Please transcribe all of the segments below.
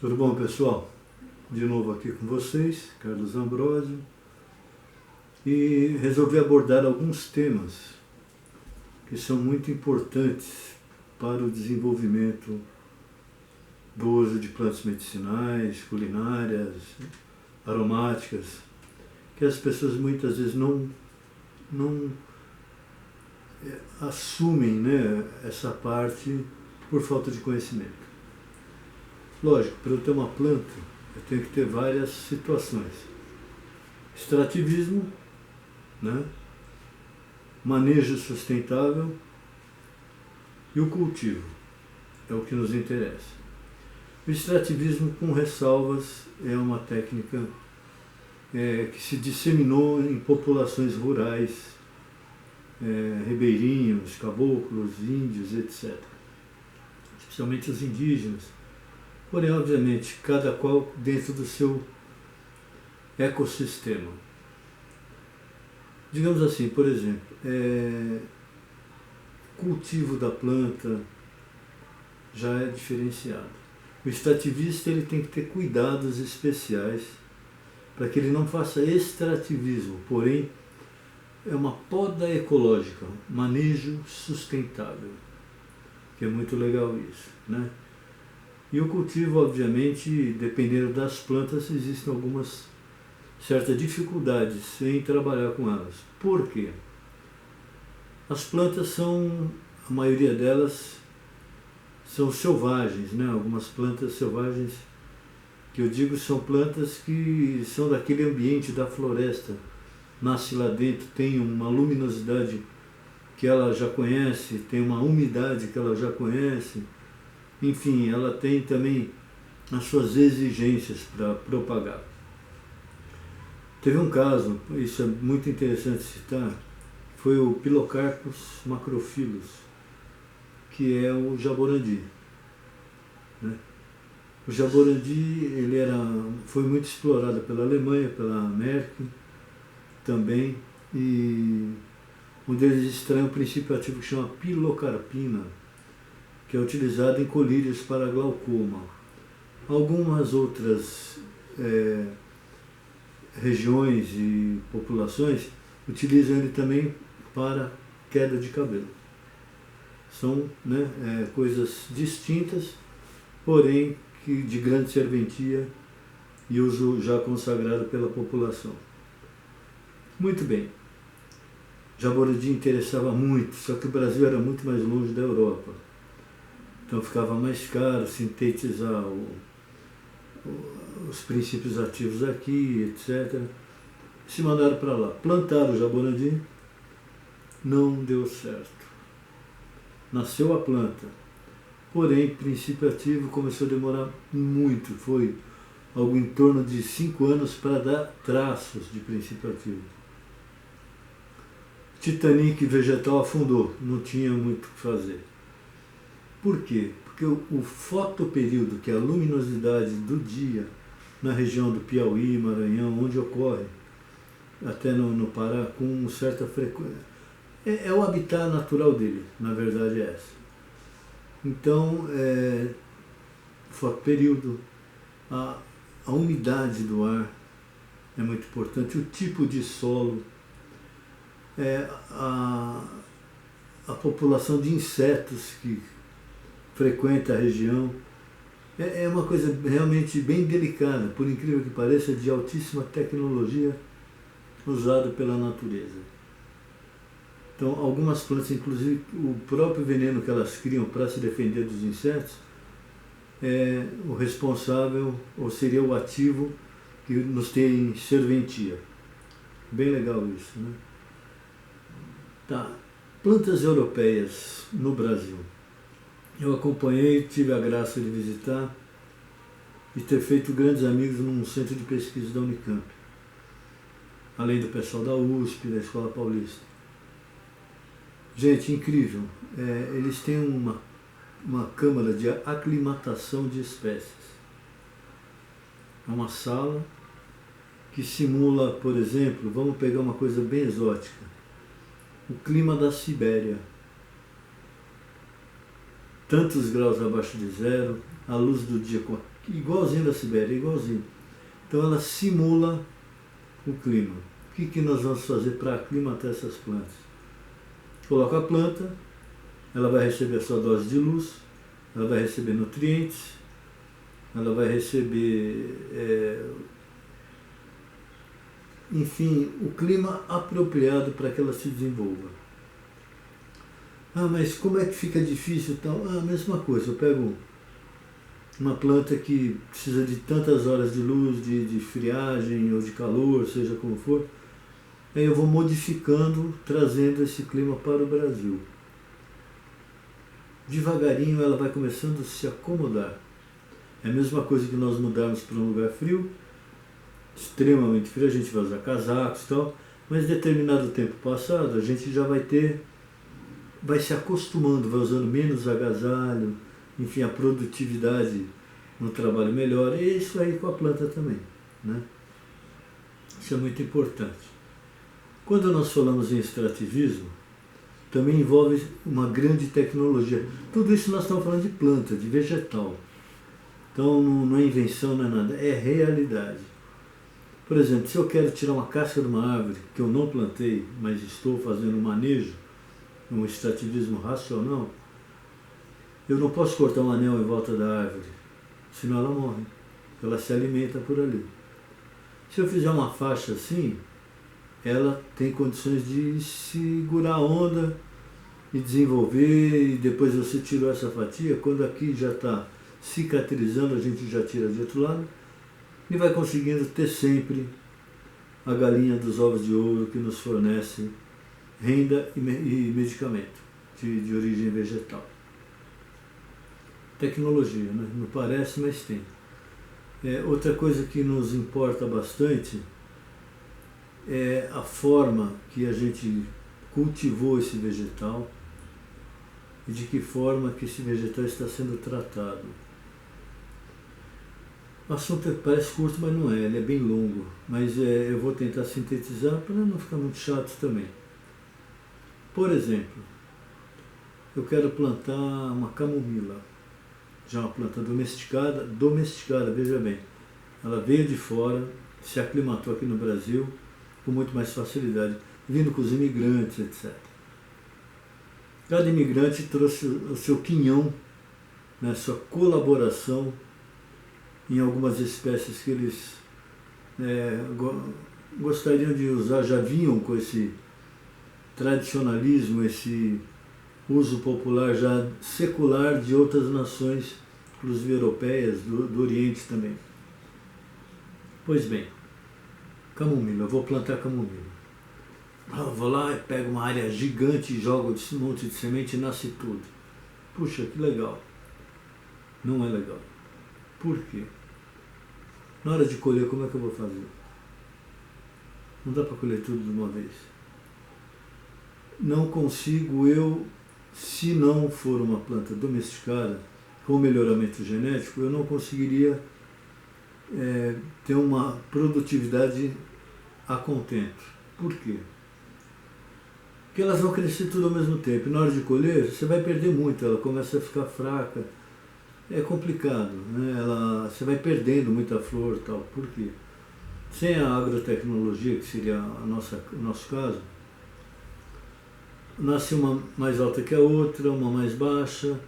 Tudo bom, pessoal? De novo aqui com vocês, Carlos Ambrosio, e resolvi abordar alguns temas que são muito importantes para o desenvolvimento do uso de plantas medicinais, culinárias, aromáticas, que as pessoas muitas vezes não assumem, né, essa parte por falta de conhecimento. Lógico, para eu ter uma planta, eu tenho que ter várias situações. Extrativismo, né? Manejo sustentável e o cultivo. É o que nos interessa. O extrativismo com ressalvas é uma técnica que se disseminou em populações rurais, ribeirinhos, caboclos, índios, etc. Especialmente os indígenas. Porém, obviamente, cada qual dentro do seu ecossistema. Digamos assim, por exemplo, cultivo da planta já é diferenciado. O extrativista ele tem que ter cuidados especiais para que ele não faça extrativismo, porém é uma poda ecológica, manejo sustentável, que é muito legal isso, né? E o cultivo, obviamente, dependendo das plantas, existem algumas certas dificuldades em trabalhar com elas. Por quê? As plantas a maioria delas são selvagens, né? Algumas plantas selvagens, que eu digo, são plantas que são daquele ambiente da floresta. Nasce lá dentro, tem uma luminosidade que ela já conhece, tem uma umidade que ela já conhece. Enfim, ela tem também as suas exigências para propagar. Teve um caso, isso é muito interessante citar, foi o Pilocarpus macrophyllus, que é o jaborandi, né? O jaborandi foi muito explorado pela Alemanha, pela Merck também, e onde eles extraem um princípio ativo que chama pilocarpina, que é utilizado em colírios para glaucoma. Algumas outras regiões e populações utilizam ele também para queda de cabelo. São, né, coisas distintas, porém que de grande serventia e uso já consagrado pela população. Muito bem. Jaborandi interessava muito, só que o Brasil era muito mais longe da Europa. Então ficava mais caro sintetizar os princípios ativos aqui, etc. Se mandaram para lá. Plantaram o jaborandi, não deu certo. Nasceu a planta, porém, princípio ativo começou a demorar muito. Foi algo em torno de 5 anos para dar traços de princípio ativo. Titanic vegetal afundou, não tinha muito o que fazer. Por quê? Porque o fotoperíodo, que é a luminosidade do dia, na região do Piauí, Maranhão, onde ocorre, até no Pará, com certa frequência, é o habitat natural dele, na verdade é essa. Então, o fotoperíodo, a umidade do ar é muito importante, o tipo de solo, a população de insetos que frequenta a região. É uma coisa realmente bem delicada, por incrível que pareça, de altíssima tecnologia usada pela natureza. Então, algumas plantas, inclusive o próprio veneno que elas criam para se defender dos insetos, é o responsável, ou seria o ativo que nos tem serventia. Bem legal isso, né? Tá. Plantas europeias no Brasil. Eu acompanhei, tive a graça de visitar e ter feito grandes amigos num centro de pesquisa da Unicamp, além do pessoal da USP, da Escola Paulista. Gente, incrível. Eles têm uma câmara de aclimatação de espécies. É uma sala que simula, por exemplo, vamos pegar uma coisa bem exótica, o clima da Sibéria. Tantos graus abaixo de zero, a luz do dia com igualzinho da Sibéria, igualzinho. Então ela simula o clima. O que nós vamos fazer para aclimatar essas plantas? Coloca a planta, ela vai receber a sua dose de luz, ela vai receber nutrientes, ela vai receber, enfim, o clima apropriado para que ela se desenvolva. Ah, mas como é que fica difícil e tal? Ah, a mesma coisa, eu pego uma planta que precisa de tantas horas de luz, de friagem ou de calor, seja como for, aí eu vou modificando, trazendo esse clima para o Brasil. Devagarinho ela vai começando a se acomodar. É a mesma coisa que nós mudarmos para um lugar frio, extremamente frio, a gente vai usar casacos e tal, mas determinado tempo passado a gente já vai se acostumando, vai usando menos agasalho, enfim, a produtividade no trabalho melhora, e isso aí com a planta também, né? Isso é muito importante. Quando nós falamos em extrativismo, também envolve uma grande tecnologia. Tudo isso nós estamos falando de planta, de vegetal. Então não é invenção, não é nada, é realidade. Por exemplo, se eu quero tirar uma casca de uma árvore que eu não plantei, mas estou fazendo um manejo, um extrativismo racional, eu não posso cortar um anel em volta da árvore, senão ela morre. Ela se alimenta por ali. Se eu fizer uma faixa assim, ela tem condições de segurar a onda e desenvolver, e depois você tirou essa fatia, quando aqui já está cicatrizando, a gente já tira de outro lado, e vai conseguindo ter sempre a galinha dos ovos de ouro que nos fornece renda e medicamento de origem vegetal. Tecnologia, né? Não parece, mas tem. Outra coisa que nos importa bastante é a forma que a gente cultivou esse vegetal e de que forma que esse vegetal está sendo tratado. O assunto parece curto, mas não é, ele é bem longo, mas eu vou tentar sintetizar para não ficar muito chato também. Por exemplo, eu quero plantar uma camomila, já uma planta domesticada, veja bem, ela veio de fora, se aclimatou aqui no Brasil com muito mais facilidade, vindo com os imigrantes, etc. Cada imigrante trouxe o seu quinhão, né, sua colaboração em algumas espécies que eles gostariam de usar, já vinham com esse tradicionalismo, esse uso popular já secular de outras nações, inclusive europeias, do Oriente também. Pois bem, camomila, eu vou plantar camomila. Eu vou lá e pego uma área gigante, jogo um monte de semente e nasce tudo. Puxa, que legal. Não é legal. Por quê? Na hora de colher, como é que eu vou fazer? Não dá para colher tudo de uma vez. Não consigo se não for uma planta domesticada, com melhoramento genético, eu não conseguiria ter uma produtividade a contento. Por quê? Porque elas vão crescer tudo ao mesmo tempo. E na hora de colher, você vai perder muito, ela começa a ficar fraca. É complicado, né? Você vai perdendo muita flor e tal. Por quê? Sem a agrotecnologia, que seria o nosso caso, nasce uma mais alta que a outra, uma mais baixa.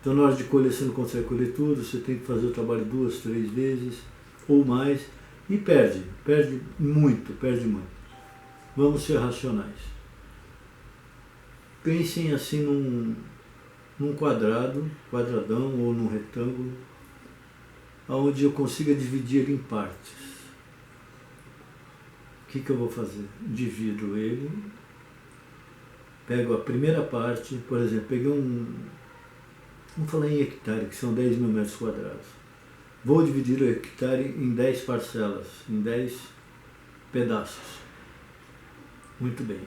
Então na hora de colher você não consegue colher tudo, você tem que fazer o trabalho 2, 3 vezes ou mais e perde muito. Vamos ser racionais. Pensem assim num quadradão ou num retângulo, onde eu consiga dividir ele em partes. O que eu vou fazer? Divido ele, pego a primeira parte, por exemplo, peguei vamos falar em hectare, que são 10 mil metros quadrados. Vou dividir o hectare em 10 parcelas, em 10 pedaços. Muito bem.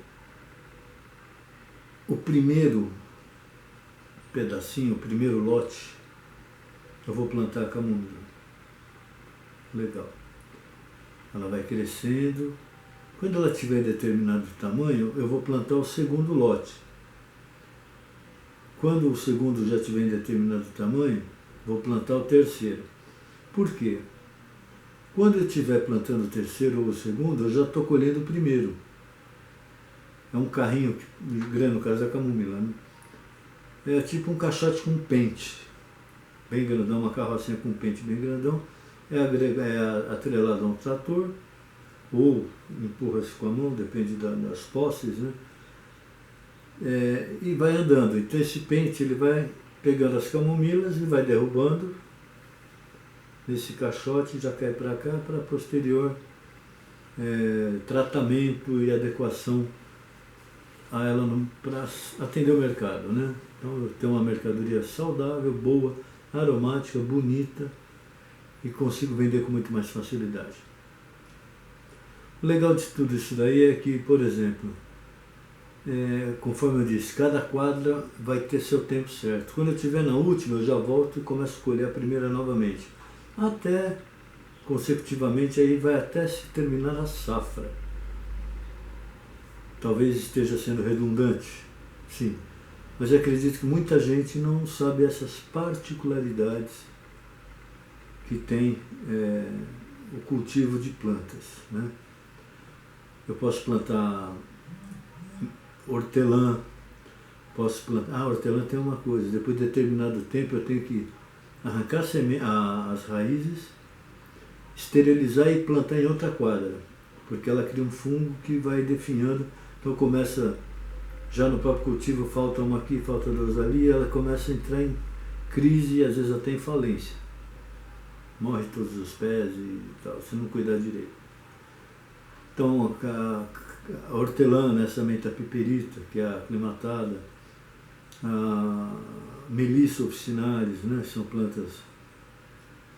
O primeiro pedacinho, o primeiro lote, eu vou plantar a camomila. Legal. Ela vai crescendo. Quando ela tiver determinado tamanho, eu vou plantar o segundo lote. Quando o segundo já tiver em determinado tamanho, vou plantar o terceiro. Por quê? Quando eu estiver plantando o terceiro ou o segundo, eu já estou colhendo o primeiro. É um carrinho grande, no caso da camomila, né? É tipo um caixote com pente, bem grandão, uma carrocinha com pente bem grandão. É atrelado a um trator, ou empurra-se com a mão, depende das posses, né? E vai andando. Então esse pente ele vai pegando as camomilas e vai derrubando nesse caixote, já cai para cá, para posterior tratamento e adequação a ela para atender o mercado, né? Então eu tenho uma mercadoria saudável, boa, aromática, bonita e consigo vender com muito mais facilidade. O legal de tudo isso daí é que, por exemplo, conforme eu disse, cada quadra vai ter seu tempo certo. Quando eu estiver na última, eu já volto e começo a colher a primeira novamente. Até, consecutivamente, aí vai até se terminar a safra. Talvez esteja sendo redundante, sim. Mas eu acredito que muita gente não sabe essas particularidades que tem o cultivo de plantas, né? Eu posso plantar hortelã, posso plantar... Ah, hortelã tem uma coisa, depois de determinado tempo eu tenho que arrancar as raízes, esterilizar e plantar em outra quadra, porque ela cria um fungo que vai definhando, então começa, já no próprio cultivo, falta uma aqui, falta duas ali, e ela começa a entrar em crise e às vezes até em falência. Morre todos os pés e tal, se não cuidar direito. Então, a hortelã, né, essa menta piperita, que é a aclimatada, a Melissa officinalis, né, são plantas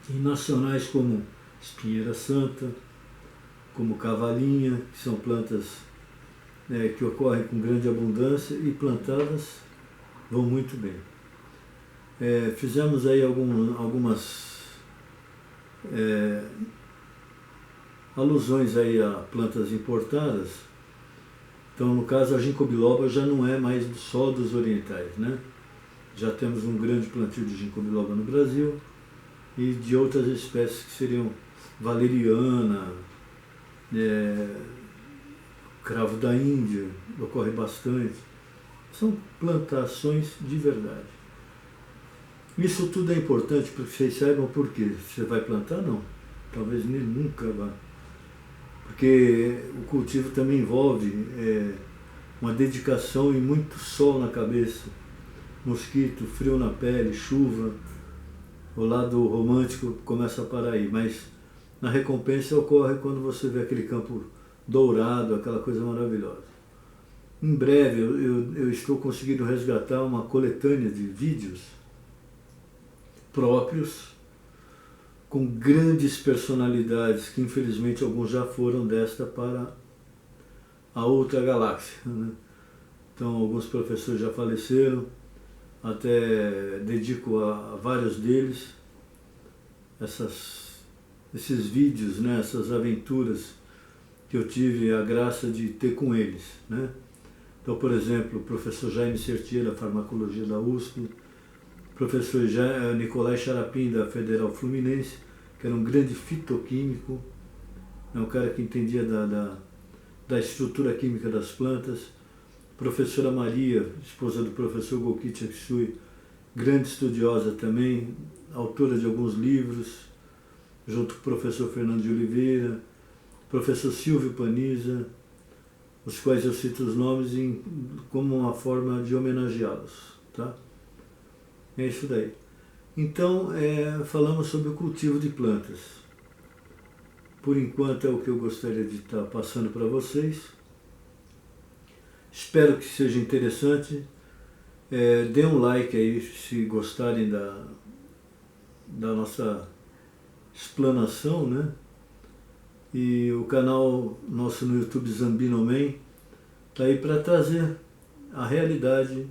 nacionais como espinheira santa, como cavalinha, que são plantas que ocorrem com grande abundância e plantadas vão muito bem. Fizemos aí algumas alusões aí a plantas importadas. Então, no caso, a ginkgo biloba já não é mais só dos orientais, né? Já temos um grande plantio de ginkgo biloba no Brasil e de outras espécies que seriam valeriana, cravo da Índia, ocorre bastante. São plantações de verdade. Isso tudo é importante para que vocês saibam por quê. Você vai plantar? Não. Talvez nem nunca vá. Porque o cultivo também envolve uma dedicação e muito sol na cabeça, mosquito, frio na pele, chuva. O lado romântico começa a parar aí, mas na recompensa ocorre quando você vê aquele campo dourado, aquela coisa maravilhosa. Em breve eu estou conseguindo resgatar uma coletânea de vídeos próprios com grandes personalidades, que infelizmente alguns já foram desta para a outra galáxia, né? Então alguns professores já faleceram, até dedico a vários deles esses vídeos, né, essas aventuras que eu tive a graça de ter com eles, né? Então, por exemplo, o professor Jaime Sertier, da Farmacologia da USP, professor Nicolai Charapim, da Federal Fluminense, que era um grande fitoquímico, um cara que entendia da estrutura química das plantas. Professora Maria, esposa do professor Goki Chaksui, grande estudiosa também, autora de alguns livros, junto com o professor Fernando de Oliveira, professor Silvio Paniza, os quais eu cito os nomes como uma forma de homenageá-los, tá? É isso daí. Então, falamos sobre o cultivo de plantas. Por enquanto é o que eu gostaria de estar passando para vocês. Espero que seja interessante. Dê um like aí se gostarem da nossa explanação, né? E o canal nosso no YouTube, Zambino Man, está aí para trazer a realidade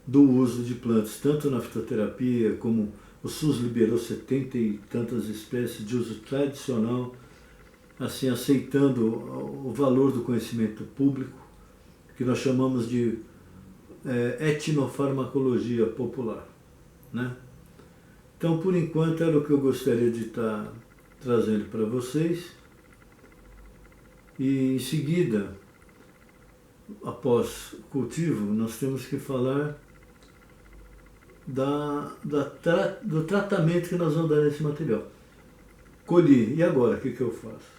do uso de plantas, tanto na fitoterapia, como o SUS liberou 70 e tantas espécies de uso tradicional, assim, aceitando o valor do conhecimento público, que nós chamamos de etnofarmacologia popular, né? Então, por enquanto, era o que eu gostaria de estar trazendo para vocês. E em seguida, após o cultivo, nós temos que falar do tratamento que nós vamos dar nesse material. Colhi, e agora, o que eu faço?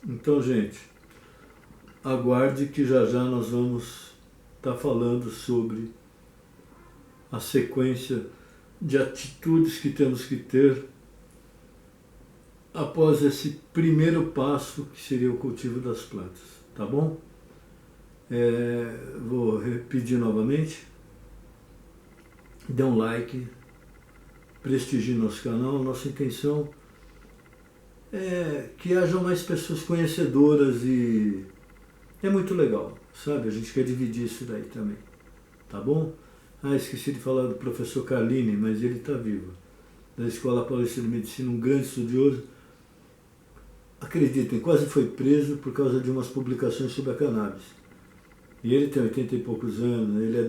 Então, gente, aguarde que já nós vamos estar falando sobre a sequência de atitudes que temos que ter após esse primeiro passo, que seria o cultivo das plantas, tá bom? Vou repetir novamente. Dê um like, prestigie nosso canal. Nossa intenção é que hajam mais pessoas conhecedoras e é muito legal, sabe? A gente quer dividir isso daí também, tá bom? Esqueci de falar do professor Carlini, mas ele está vivo, da Escola Paulista de Medicina, um grande estudioso. Acreditem, quase foi preso por causa de umas publicações sobre a cannabis. E ele tem 80 e poucos anos, ele é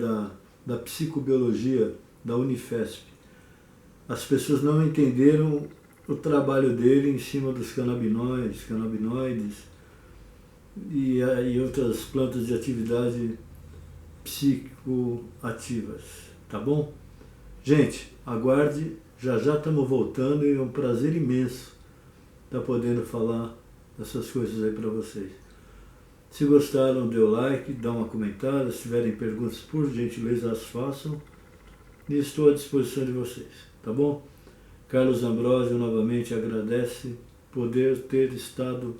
da psicobiologia da Unifesp. As pessoas não entenderam o trabalho dele em cima dos canabinoides e outras plantas de atividade psicoativas, tá bom? Gente, aguarde, já estamos voltando e é um prazer imenso estar podendo falar essas coisas aí para vocês. Se gostaram, dê o like, dá uma comentada, se tiverem perguntas, por gentileza, as façam e estou à disposição de vocês, tá bom? Carlos Ambrosio novamente agradece poder ter estado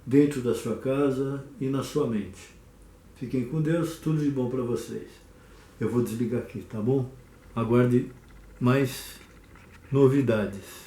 dentro da sua casa e na sua mente. Fiquem com Deus, tudo de bom para vocês. Eu vou desligar aqui, tá bom? Aguarde mais novidades.